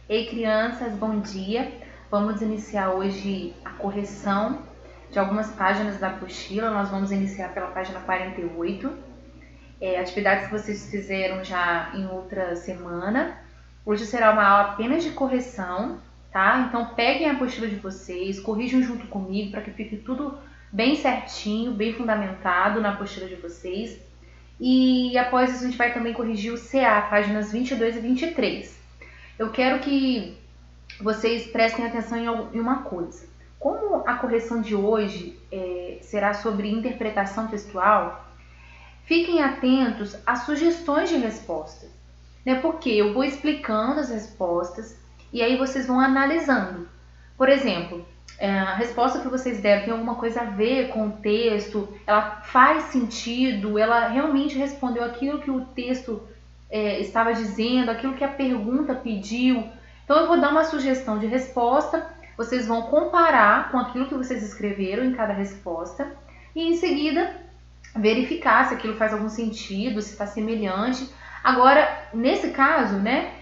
Ei, crianças, bom dia! Vamos iniciar hoje a correção de algumas páginas da apostila. Nós vamos iniciar pela página 48. Atividades que vocês fizeram já em outra semana. Hoje será uma aula apenas de correção, tá? Então peguem a apostila de vocês, corrijam junto comigo para que fique tudo bem certinho, bem fundamentado na apostila de vocês. E após isso a gente vai também corrigir o CA, páginas 22 e 23. Eu quero que vocês prestem atenção em uma coisa. Como a correção de hoje será sobre interpretação textual, fiquem atentos às sugestões de respostas, né? Porque eu vou explicando as respostas e aí vocês vão analisando. Por exemplo, a resposta que vocês deram tem alguma coisa a ver com o texto, ela faz sentido, ela realmente respondeu aquilo que o texto estava dizendo, aquilo que a pergunta pediu. Então eu vou dar uma sugestão de resposta, vocês vão comparar com aquilo que vocês escreveram em cada resposta e em seguida verificar se aquilo faz algum sentido, se está semelhante. Agora, nesse caso, né,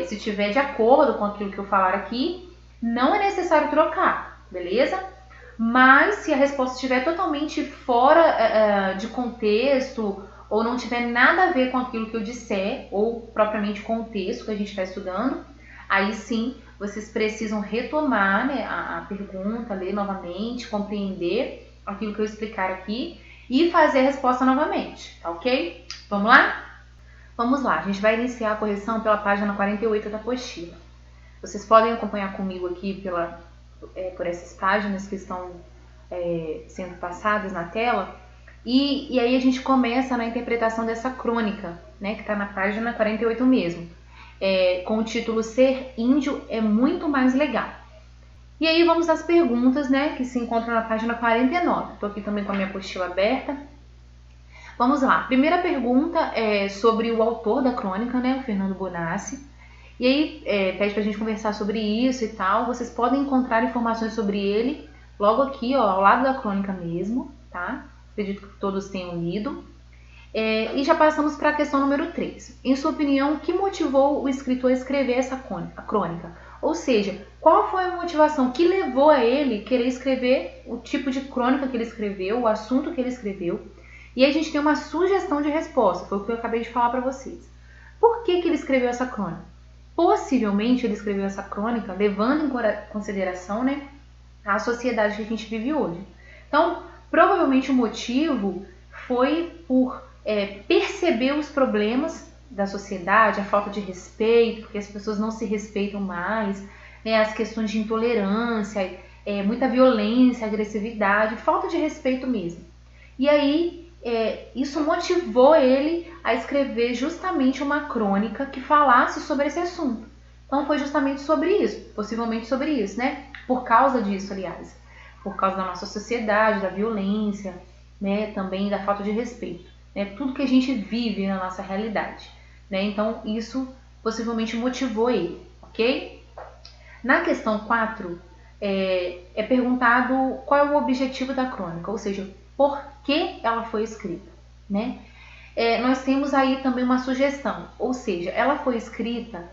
se tiver de acordo com aquilo que eu falar aqui, não é necessário trocar, beleza? Mas se a resposta estiver totalmente fora de contexto ou não tiver nada a ver com aquilo que eu disser, ou propriamente com o texto que a gente está estudando, aí sim vocês precisam retomar, né, a pergunta, ler novamente, compreender aquilo que eu explicar aqui e fazer a resposta novamente, tá ok? Vamos lá? Vamos lá, a gente vai iniciar a correção pela página 48 da apostila. Vocês podem acompanhar comigo aqui por essas páginas que estão sendo passadas na tela. E aí a gente começa na interpretação dessa crônica, né, que está na página 48 mesmo, com o título Ser Índio é muito mais legal. E aí vamos às perguntas, né, que se encontram na página 49. Estou aqui também com a minha apostila aberta. Vamos lá. Primeira pergunta é sobre o autor da crônica, né, o Fernando Bonassi. E aí pede pra gente conversar sobre isso e tal. Vocês podem encontrar informações sobre ele logo aqui, ó, ao lado da crônica mesmo, tá? Acredito que todos tenham lido. E já passamos para a questão número 3. Em sua opinião, o que motivou o escritor a escrever essa crônica? Ou seja, qual foi a motivação que levou a ele querer escrever o tipo de crônica que ele escreveu, o assunto que ele escreveu? E aí a gente tem uma sugestão de resposta, foi o que eu acabei de falar para vocês. Por que ele escreveu essa crônica? Possivelmente ele escreveu essa crônica levando em consideração, né, a sociedade que a gente vive hoje. Então, provavelmente o motivo foi por perceber os problemas da sociedade, a falta de respeito, porque as pessoas não se respeitam mais, né, as questões de intolerância, muita violência, agressividade, falta de respeito mesmo. E aí, isso motivou ele a escrever justamente uma crônica que falasse sobre esse assunto. Então foi justamente sobre isso, possivelmente sobre isso, né? Por causa disso, aliás. Por causa da nossa sociedade, da violência, né? Também da falta de respeito. Né? Tudo que a gente vive na nossa realidade. Né? Então isso possivelmente motivou ele, ok? Na questão 4, é perguntado qual é o objetivo da crônica, ou seja, por que ela foi escrita, né? Nós temos aí também uma sugestão, ou seja, ela foi escrita,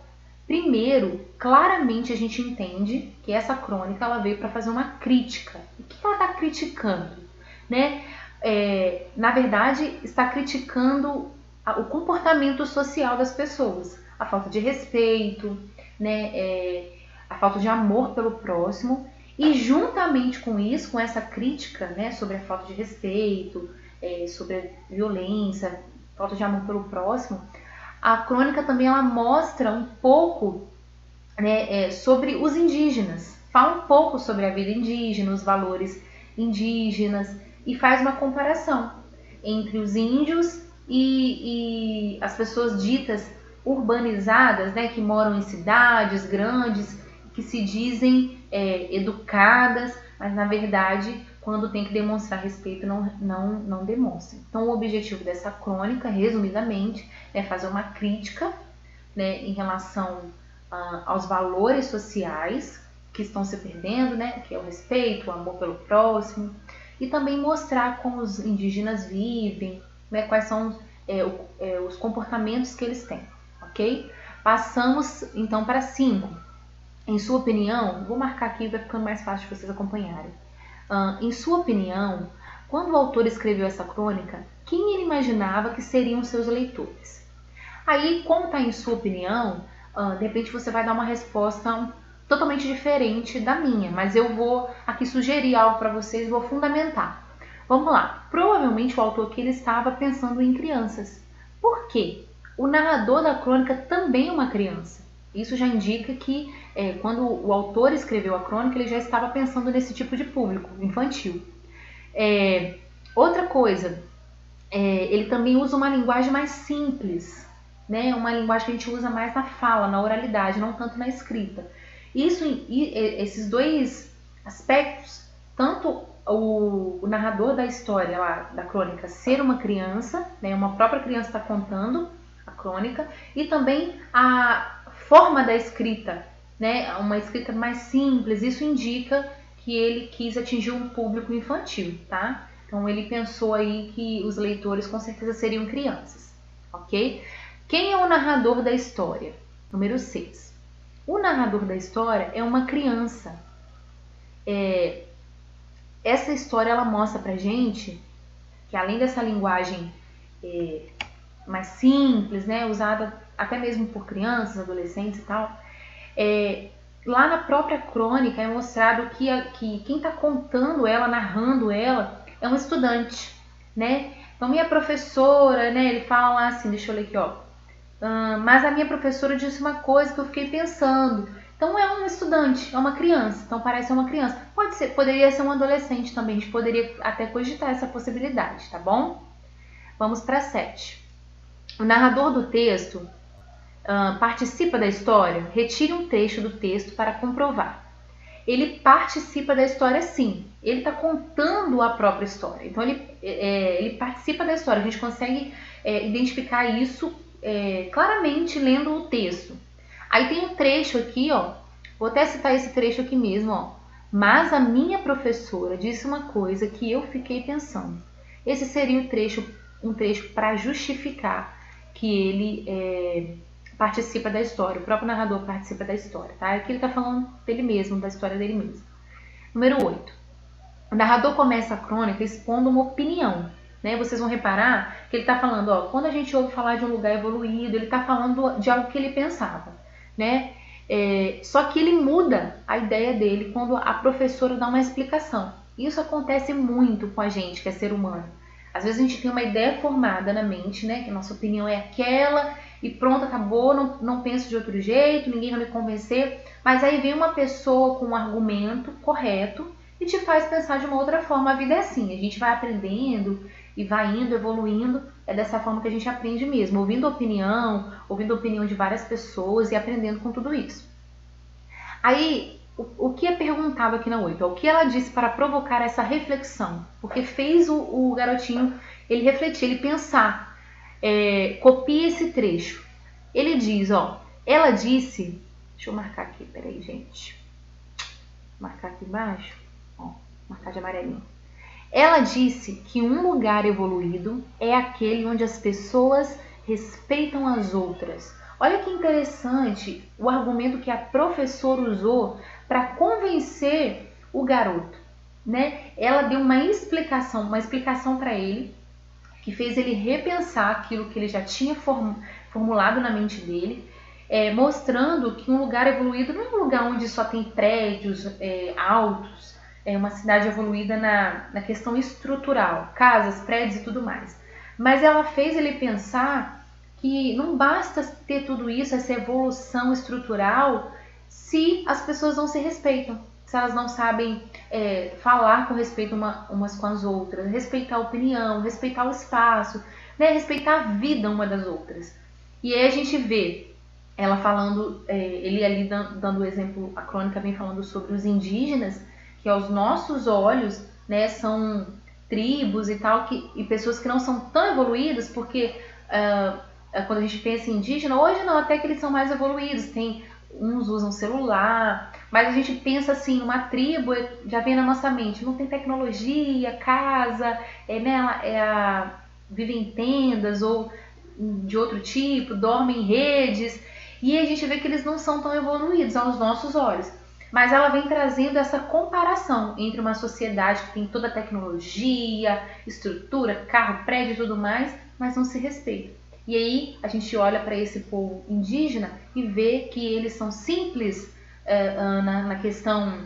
primeiro, claramente a gente entende que essa crônica ela veio para fazer uma crítica. O que ela está criticando, né? Na verdade, está criticando o comportamento social das pessoas, a falta de respeito, né? A falta de amor pelo próximo. E juntamente com isso, com essa crítica, né, sobre a falta de respeito, sobre a violência, falta de amor pelo próximo, a crônica também ela mostra um pouco, né, sobre os indígenas. Fala um pouco sobre a vida indígena, os valores indígenas e faz uma comparação entre os índios e as pessoas ditas urbanizadas, né, que moram em cidades grandes, que se dizem educadas, mas na verdade, quando tem que demonstrar respeito, não demonstram. Então, o objetivo dessa crônica, resumidamente, é fazer uma crítica, né, em relação aos valores sociais que estão se perdendo, né, que é o respeito, o amor pelo próximo, e também mostrar como os indígenas vivem, né, quais são os comportamentos que eles têm, ok? Passamos então para 5. em sua opinião, vou marcar aqui, vai ficando mais fácil de vocês acompanharem. Em sua opinião, quando o autor escreveu essa crônica, quem ele imaginava que seriam seus leitores? Aí, como está em sua opinião, de repente você vai dar uma resposta totalmente diferente da minha, mas eu vou aqui sugerir algo para vocês, vou fundamentar. Vamos lá. Provavelmente o autor aqui ele estava pensando em crianças. Por quê? O narrador da crônica também é uma criança. Isso já indica que quando o autor escreveu a crônica, ele já estava pensando nesse tipo de público, infantil. Outra coisa, ele também usa uma linguagem mais simples, né? Uma linguagem que a gente usa mais na fala, na oralidade, não tanto na escrita. Esses dois aspectos, tanto o narrador da história, lá, da crônica, ser uma criança, né? Uma própria criança está contando a crônica, e também a forma da escrita, né? Uma escrita mais simples, isso indica que ele quis atingir um público infantil, tá? Então ele pensou aí que os leitores com certeza seriam crianças, ok? Quem é o narrador da história? Número 6. O narrador da história é uma criança. Essa história ela mostra pra gente que além dessa linguagem mais simples, né, usada até mesmo por crianças, adolescentes e tal, lá na própria crônica é mostrado que quem está contando ela, narrando ela, é um estudante, né? Então minha professora, né, ele fala lá assim, deixa eu ler aqui, ó. Mas a minha professora disse uma coisa que eu fiquei pensando. Então é um estudante, é uma criança, então parece uma criança. Poderia ser um adolescente também, a gente poderia até cogitar essa possibilidade, tá bom? Vamos para 7. O narrador do texto participa da história? Retire um trecho do texto para comprovar. Ele participa da história sim, ele está contando a própria história, então ele participa da história, a gente consegue identificar isso claramente lendo o texto. Aí tem um trecho aqui, ó, vou até citar esse trecho aqui mesmo, ó. Mas a minha professora disse uma coisa que eu fiquei pensando. Esse seria um trecho para justificar que ele participa da história, o próprio narrador participa da história, tá? Aqui ele está falando dele mesmo, da história dele mesmo. Número 8. O narrador começa a crônica expondo uma opinião, né? Vocês vão reparar que ele está falando, ó, quando a gente ouve falar de um lugar evoluído, ele está falando de algo que ele pensava, né? Só que ele muda a ideia dele quando a professora dá uma explicação. Isso acontece muito com a gente, que é ser humano. Às vezes a gente tem uma ideia formada na mente, né? Que a nossa opinião é aquela e pronto, acabou, não penso de outro jeito, ninguém vai me convencer. Mas aí vem uma pessoa com um argumento correto e te faz pensar de uma outra forma. A vida é assim, a gente vai aprendendo e vai indo, evoluindo. É dessa forma que a gente aprende mesmo, ouvindo a opinião de várias pessoas e aprendendo com tudo isso. Aí, o que é perguntado aqui na 8? O que ela disse para provocar essa reflexão? Porque fez o garotinho ele refletir, ele pensar. Copie esse trecho. Ele diz, ó, ela disse, deixa eu marcar aqui, peraí, gente. Marcar aqui embaixo, ó, marcar de amarelinho. Ela disse que um lugar evoluído é aquele onde as pessoas respeitam as outras. Olha que interessante o argumento que a professora usou para convencer o garoto, né? Ela deu uma explicação para ele, que fez ele repensar aquilo que ele já tinha formulado na mente dele, mostrando que um lugar evoluído não é um lugar onde só tem prédios altos, uma cidade evoluída na questão estrutural, casas, prédios e tudo mais. Mas ela fez ele pensar que não basta ter tudo isso, essa evolução estrutural, se as pessoas não se respeitam, se elas não sabem falar com respeito umas com as outras, respeitar a opinião, respeitar o espaço, né, respeitar a vida uma das outras. E aí a gente vê ela falando, ele ali dando o exemplo, a crônica vem falando sobre os indígenas, que aos nossos olhos, né, são tribos e tal, e pessoas que não são tão evoluídas, porque quando a gente pensa em indígena, hoje não, até que eles são mais evoluídos, uns usam celular, mas a gente pensa assim, uma tribo já vem na nossa mente, não tem tecnologia, casa, vive em tendas ou de outro tipo, dorme em redes, E a gente vê que eles não são tão evoluídos aos nossos olhos. Mas ela vem trazendo essa comparação entre uma sociedade que tem toda a tecnologia, estrutura, carro, prédio e tudo mais, mas não se respeita. E aí a gente olha para esse povo indígena e vê que eles são simples na questão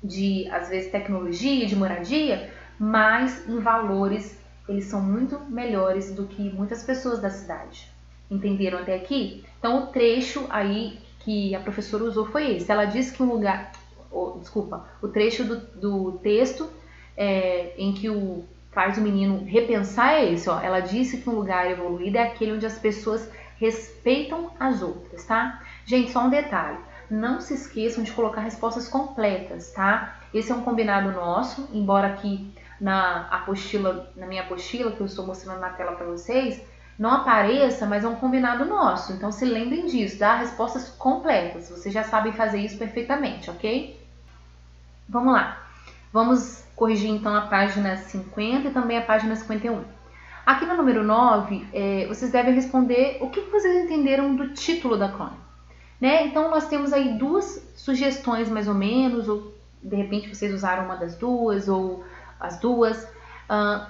de, às vezes, tecnologia, de moradia, mas em valores eles são muito melhores do que muitas pessoas da cidade. Entenderam até aqui? Então o trecho aí que a professora usou foi esse. Ela disse que um lugar... o trecho do texto em que faz o menino repensar é esse. Ó. Ela disse que um lugar evoluído é aquele onde as pessoas respeitam as outras, tá? Gente, só um detalhe. Não se esqueçam de colocar respostas completas, tá? Esse é um combinado nosso, embora aqui na minha apostila, que eu estou mostrando na tela para vocês, não apareça, mas é um combinado nosso. Então se lembrem disso, dá respostas completas. Vocês já sabem fazer isso perfeitamente, ok? Vamos lá. Vamos corrigir então a página 50 e também a página 51. Aqui no número 9, vocês devem responder o que vocês entenderam do título da crônica. Né? Então nós temos aí duas sugestões mais ou menos, ou de repente vocês usaram uma das duas, ou as duas.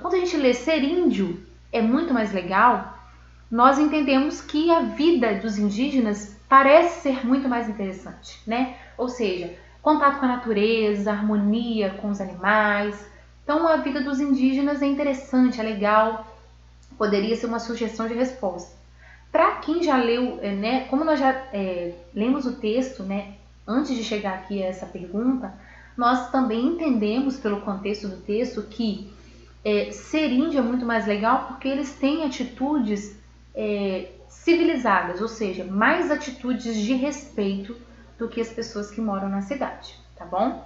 Quando a gente lê ser índio é muito mais legal, nós entendemos que a vida dos indígenas parece ser muito mais interessante, né? Ou seja, contato com a natureza, harmonia com os animais. Então a vida dos indígenas é interessante, é legal, poderia ser uma sugestão de resposta. Para quem já leu, né, como nós já lemos o texto, né, antes de chegar aqui a essa pergunta, nós também entendemos pelo contexto do texto que ser índio é muito mais legal porque eles têm atitudes civilizadas, ou seja, mais atitudes de respeito do que as pessoas que moram na cidade, tá bom?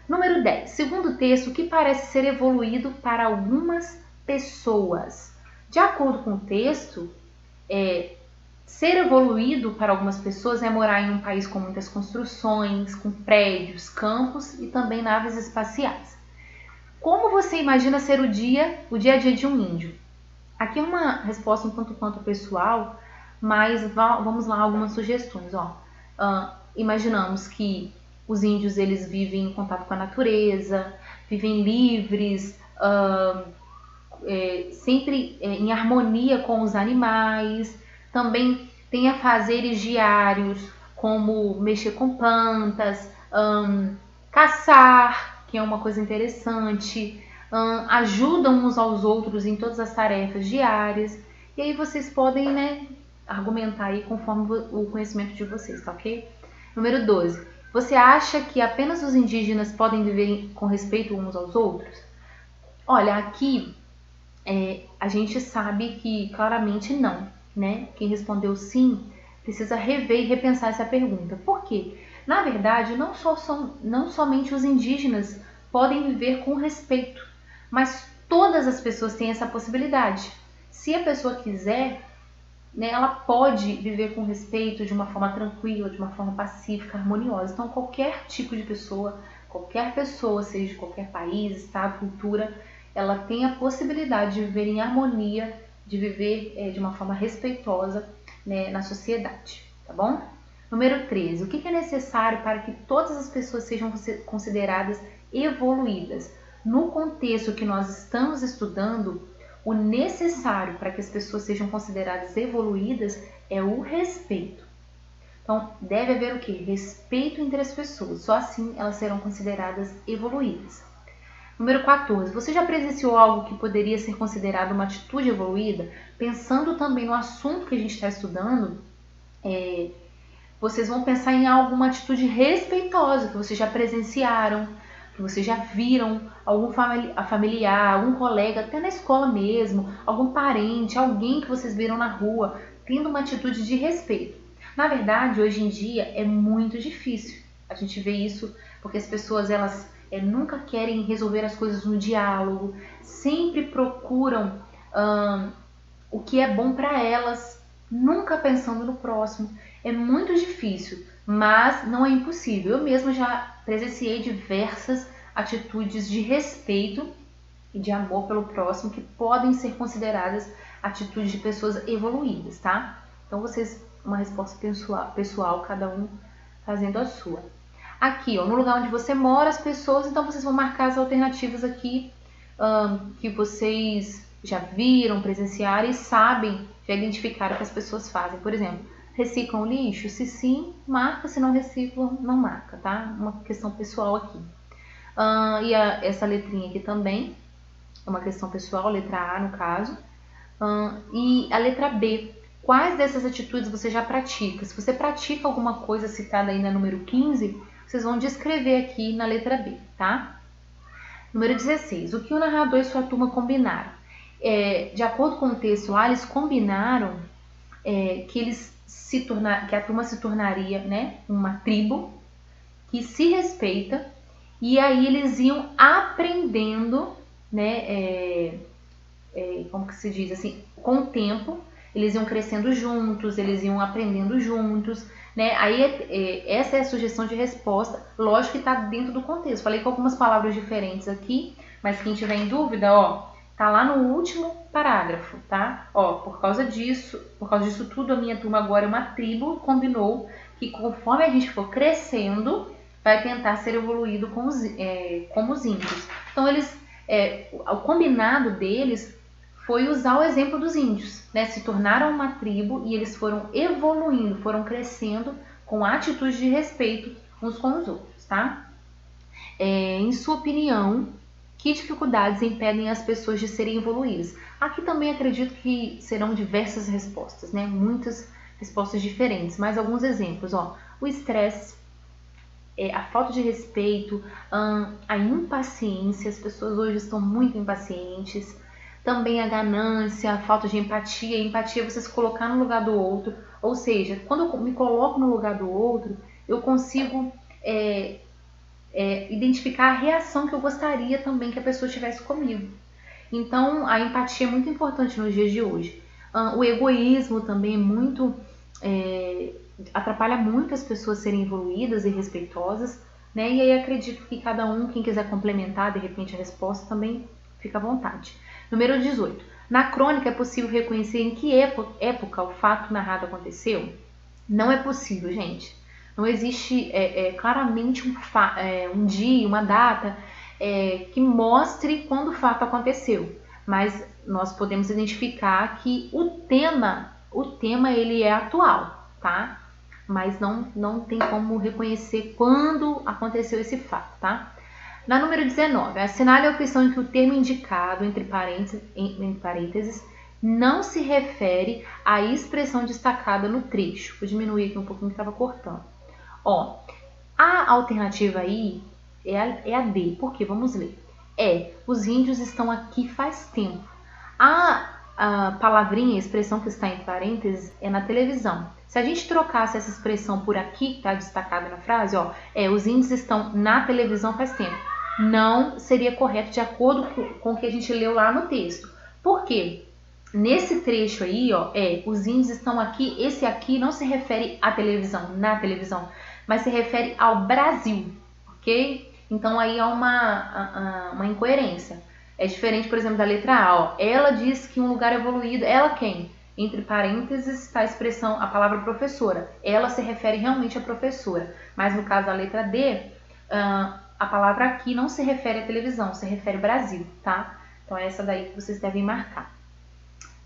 Número 10. Segundo o texto, o que parece ser evoluído para algumas pessoas. De acordo com o texto, ser evoluído para algumas pessoas é morar em um país com muitas construções, com prédios, campos e também naves espaciais. Como você imagina ser o dia a dia de um índio? Aqui é uma resposta um tanto quanto pessoal, mas vamos lá algumas sugestões. Imaginamos que os índios eles vivem em contato com a natureza, vivem livres, sempre em harmonia com os animais, também tem afazeres diários, como mexer com plantas, caçar, que é uma coisa interessante, ajudam uns aos outros em todas as tarefas diárias. E aí vocês podem, né, argumentar aí conforme o conhecimento de vocês, tá ok? Número 12. Você acha que apenas os indígenas podem viver com respeito uns aos outros? Olha, aqui a gente sabe que claramente não, né? Quem respondeu sim precisa rever e repensar essa pergunta. Por quê? Na verdade, não somente os indígenas podem viver com respeito, mas todas as pessoas têm essa possibilidade. Se a pessoa quiser, né, ela pode viver com respeito de uma forma tranquila, de uma forma pacífica, harmoniosa. Então, qualquer tipo de pessoa, seja de qualquer país, estado, cultura, ela tem a possibilidade de viver em harmonia, de viver de uma forma respeitosa, né, na sociedade, tá bom? Número 13. O que é necessário para que todas as pessoas sejam consideradas evoluídas? No contexto que nós estamos estudando, o necessário para que as pessoas sejam consideradas evoluídas é o respeito. Então, deve haver o quê? Respeito entre as pessoas. Só assim elas serão consideradas evoluídas. Número 14. Você já presenciou algo que poderia ser considerado uma atitude evoluída? Pensando também no assunto que a gente está estudando, vocês vão pensar em alguma atitude respeitosa que vocês já presenciaram, que vocês já viram, algum familiar, algum colega, até na escola mesmo, algum parente, alguém que vocês viram na rua, tendo uma atitude de respeito. Na verdade, hoje em dia é muito difícil a gente ver isso, porque as pessoas elas nunca querem resolver as coisas no diálogo, sempre procuram o que é bom para elas, nunca pensando no próximo. É muito difícil, mas não é impossível. Eu mesma já presenciei diversas atitudes de respeito e de amor pelo próximo que podem ser consideradas atitudes de pessoas evoluídas, tá? Então vocês uma resposta pessoal, cada um fazendo a sua. Aqui, ó, no lugar onde você mora, as pessoas, então vocês vão marcar as alternativas aqui que vocês já viram, presenciaram e sabem, já identificaram que as pessoas fazem. Por exemplo, reciclam lixo? Se sim, marca, se não reciclam, não marca, tá? Uma questão pessoal aqui. Essa letrinha aqui também é uma questão pessoal, letra A no caso. E a letra B, quais dessas atitudes você já pratica? Se você pratica alguma coisa citada aí na número 15, vocês vão descrever aqui na letra B, tá? Número 16, o que o narrador e sua turma combinaram? De acordo com o texto lá, eles combinaram que a turma se tornaria, né, uma tribo que se respeita, e aí eles iam aprendendo, né, como que se diz assim, com o tempo, eles iam crescendo juntos, eles iam aprendendo juntos, né? Aí essa é a sugestão de resposta, lógico que está dentro do contexto. Falei com algumas palavras diferentes aqui, mas quem tiver em dúvida, ó, tá lá no último parágrafo, tá? Ó, por causa disso tudo, a minha turma agora é uma tribo, combinou que conforme a gente for crescendo, vai tentar ser evoluído como os índios. Então o combinado deles foi usar o exemplo dos índios, né? Se tornaram uma tribo e eles foram evoluindo, foram crescendo com atitudes de respeito uns com os outros, tá? Em sua opinião, que dificuldades impedem as pessoas de serem evoluídas? Aqui também acredito que serão diversas respostas, né? Muitas respostas diferentes, mas alguns exemplos, ó. O estresse, a falta de respeito, a impaciência, as pessoas hoje estão muito impacientes. Também a ganância, a falta de empatia. Empatia é você se colocar no lugar do outro. Ou seja, quando eu me coloco no lugar do outro, eu consigo identificar a reação que eu gostaria também que a pessoa tivesse comigo. Então, a empatia é muito importante nos dias de hoje. O egoísmo também é muito... atrapalha muito as pessoas serem evoluídas e respeitosas, né? E aí acredito que cada um, quem quiser complementar de repente a resposta, também fica à vontade. Número 18. Na crônica é possível reconhecer em que época o fato narrado aconteceu? Não é possível, gente. Não existe claramente um dia, uma data que mostre quando o fato aconteceu. Mas nós podemos identificar que o tema ele é atual, tá? Mas não tem como reconhecer quando aconteceu esse fato, tá? Na número 19, assinale a opção em que o termo indicado, entre parênteses, não se refere à expressão destacada no trecho. Vou diminuir aqui um pouquinho que estava cortando. Ó, a alternativa aí é a D, porque vamos ler. Os índios estão aqui faz tempo. A palavrinha, a expressão que está entre parênteses, é na televisão. Se a gente trocasse essa expressão por aqui, que está destacada na frase, ó, os índios estão na televisão faz tempo. Não seria correto de acordo com o que a gente leu lá no texto. Por quê? Nesse trecho aí, ó, os índios estão aqui, esse aqui não se refere à televisão, na televisão, mas se refere ao Brasil, ok? Então aí há uma incoerência. É diferente, por exemplo, da letra A, ó. Ela diz que um lugar evoluído, ela quem? Entre parênteses está a expressão, a palavra professora. Ela se refere realmente à professora, mas no caso da letra D, a palavra aqui não se refere à televisão, se refere ao Brasil, tá? Então é essa daí que vocês devem marcar.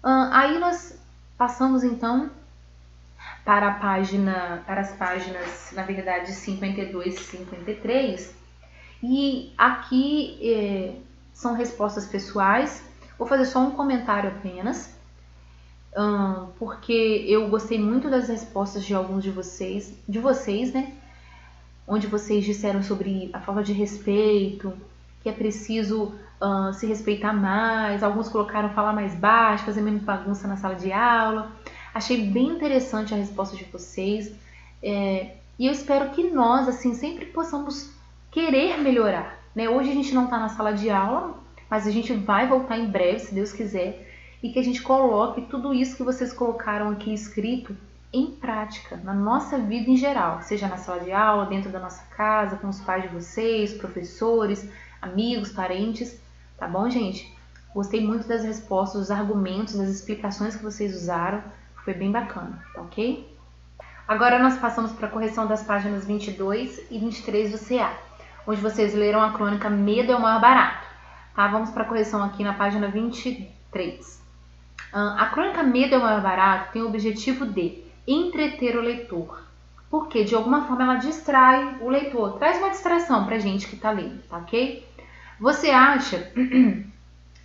Aí nós passamos então para as páginas, na verdade, 52 e 53. E aqui são respostas pessoais. Vou fazer só um comentário apenas, porque eu gostei muito das respostas de alguns de vocês, né? Onde vocês disseram sobre a falta de respeito, que é preciso se respeitar mais. Alguns colocaram falar mais baixo, fazer menos bagunça na sala de aula. Achei bem interessante a resposta de vocês. E eu espero que nós, assim, sempre possamos querer melhorar, né? Hoje a gente não está na sala de aula, mas a gente vai voltar em breve, se Deus quiser, e que a gente coloque tudo isso que vocês colocaram aqui escrito em prática, na nossa vida em geral, seja na sala de aula, dentro da nossa casa, com os pais de vocês, professores, amigos, parentes, tá bom, gente? Gostei muito das respostas, dos argumentos, das explicações que vocês usaram, foi bem bacana, tá ok? Agora nós passamos para a correção das páginas 22 e 23 do CA, onde vocês leram a crônica Medo é o Maior Barato. Tá? Vamos para a correção aqui na página 23. A crônica Medo é o Maior Barato tem o objetivo de entreter o leitor, porque de alguma forma ela distrai o leitor, traz uma distração para a gente que está lendo, tá ok? Você acha,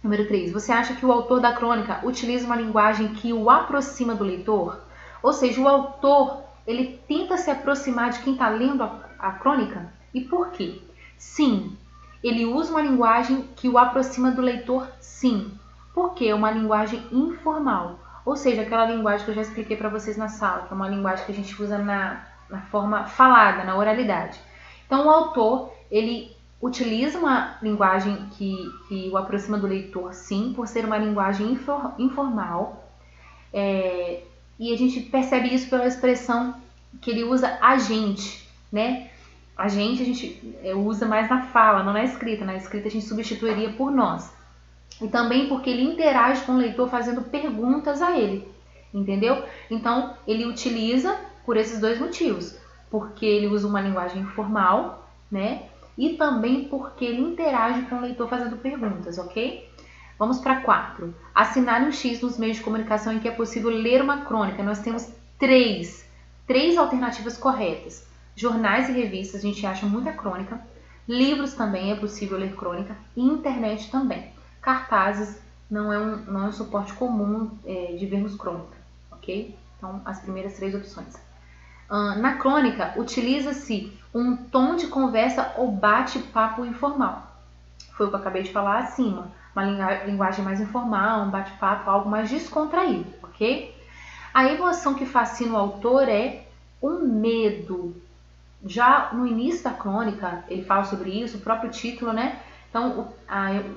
número 3, você acha que o autor da crônica utiliza uma linguagem que o aproxima do leitor? Ou seja, o autor, ele tenta se aproximar de quem está lendo a crônica? E por quê? Sim, ele usa uma linguagem que o aproxima do leitor, sim. Porque é uma linguagem informal. Ou seja, aquela linguagem que eu já expliquei para vocês na sala, que é uma linguagem que a gente usa na forma falada, na oralidade. Então, o autor, ele utiliza uma linguagem que o aproxima do leitor, sim, por ser uma linguagem informal. E a gente percebe isso pela expressão que ele usa a gente, né? A gente usa mais na fala, não na escrita. Na escrita a gente substituiria por nós. E também porque ele interage com o leitor fazendo perguntas a ele, entendeu? Então, ele utiliza por esses dois motivos. Porque ele usa uma linguagem informal, né? E também porque ele interage com o leitor fazendo perguntas, ok? Vamos para 4. Assinale um X nos meios de comunicação em que é possível ler uma crônica. Nós temos três alternativas corretas. Jornais e revistas, a gente acha muita crônica. Livros também é possível ler crônica. E internet também. Cartazes não é um suporte comum de vermos crônica, ok? Então, as primeiras 3 opções. Na crônica, utiliza-se um tom de conversa ou bate-papo informal. Foi o que eu acabei de falar acima. Uma linguagem mais informal, um bate-papo, algo mais descontraído, ok? A emoção que fascina o autor é o medo. Já no início da crônica, ele fala sobre isso, o próprio título, né? Então,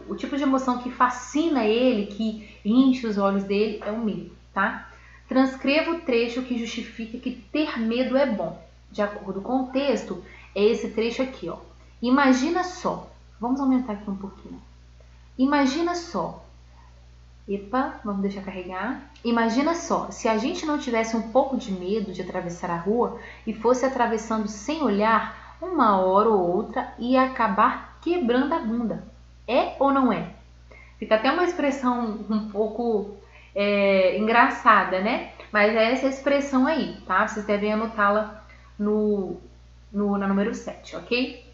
o tipo de emoção que fascina ele, que enche os olhos dele, é o medo, tá? Transcreva o trecho que justifica que ter medo é bom. De acordo com o texto, é esse trecho aqui, ó. Imagina só. Vamos aumentar aqui um pouquinho. Imagina só. Epa, vamos deixar carregar. Imagina só, se a gente não tivesse um pouco de medo de atravessar a rua e fosse atravessando sem olhar, uma hora ou outra ia acabar quebrando a bunda. É ou não é? Fica até uma expressão um pouco engraçada, né? Mas é essa expressão aí, tá? Vocês devem anotá-la na número 7, ok?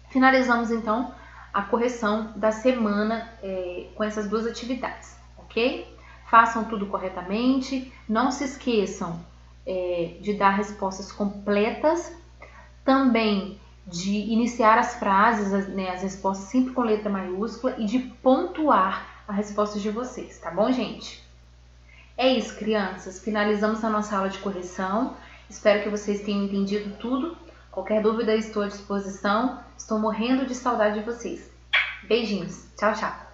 Finalizamos, então, a correção da semana com essas 2 atividades, ok? Façam tudo corretamente. Não se esqueçam de dar respostas completas. Também de iniciar as frases, as respostas sempre com letra maiúscula e de pontuar a resposta de vocês, tá bom, gente? É isso, crianças. Finalizamos a nossa aula de correção. Espero que vocês tenham entendido tudo. Qualquer dúvida, estou à disposição. Estou morrendo de saudade de vocês. Beijinhos. Tchau, tchau.